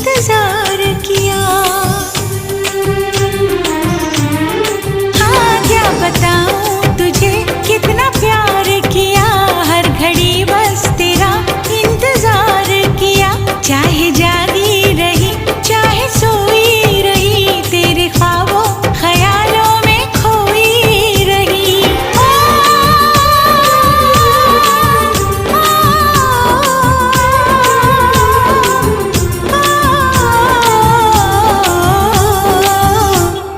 इंतजार किया। हाँ क्या बताऊं तुझे कितना प्यार किया, हर घड़ी बस तेरा इंतजार किया। चाहे जागी रही चाहे सोई रही, तेरे ख्वाबों ख्यालों में खोई रही।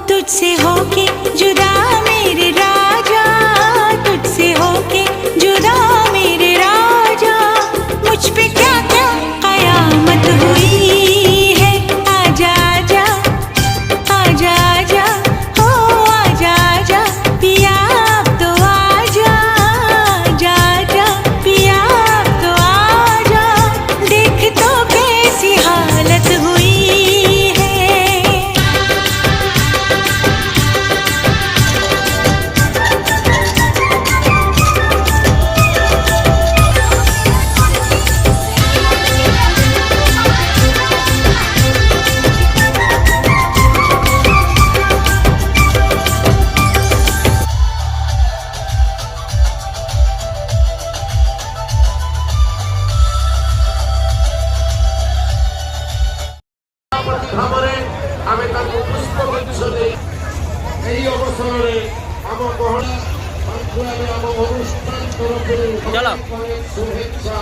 तुझसे होके जुदा मेरे राजा, तुझसे होके जुदा मेरे राजा, मुझ पे क्या क्या कयामत हुई है। आजा आजा आजा आजा हो आजा आजा पिया अब तो आजा, आजा आजा पिया अब तो आजा, देख तो कैसी हालत हुई है। ଭାବରେ ଆମେ ତାଙ୍କୁ ପୁଷ୍ପଗୁଚ୍ଛ ଦେଇ ଏହି ଅବସରରେ ଆମ ଗହଣା ସଂଖ୍ୟାରେ ଆମ ଅନୁଷ୍ଠାନ ତରଫରୁ ଶୁଭେଚ୍ଛା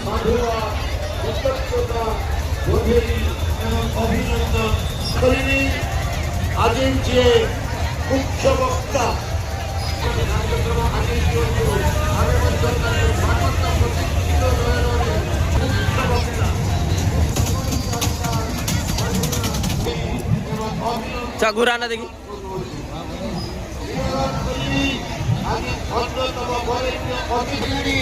ସାଧୁବାଦ କୃତଜ୍ଞତା ବଧେଇ ଏବଂ ଅଭିନନ୍ଦନ କରିବି। ଆଜି ଯିଏ ମୁଖ୍ୟ ବକ୍ତା କାର୍ଯ୍ୟକ୍ରମ ଆଗେଇ ଦିଅନ୍ତୁ, ଆମେ ମଧ୍ୟ ତାଙ୍କୁ ସ୍ୱାଗତ ପ୍ରତିଷ୍ଠିତ ଧରଣରେ ମୁଖ୍ୟ ବକ୍ତା घुराना देखी अन्यतम वरेण्य अतिथि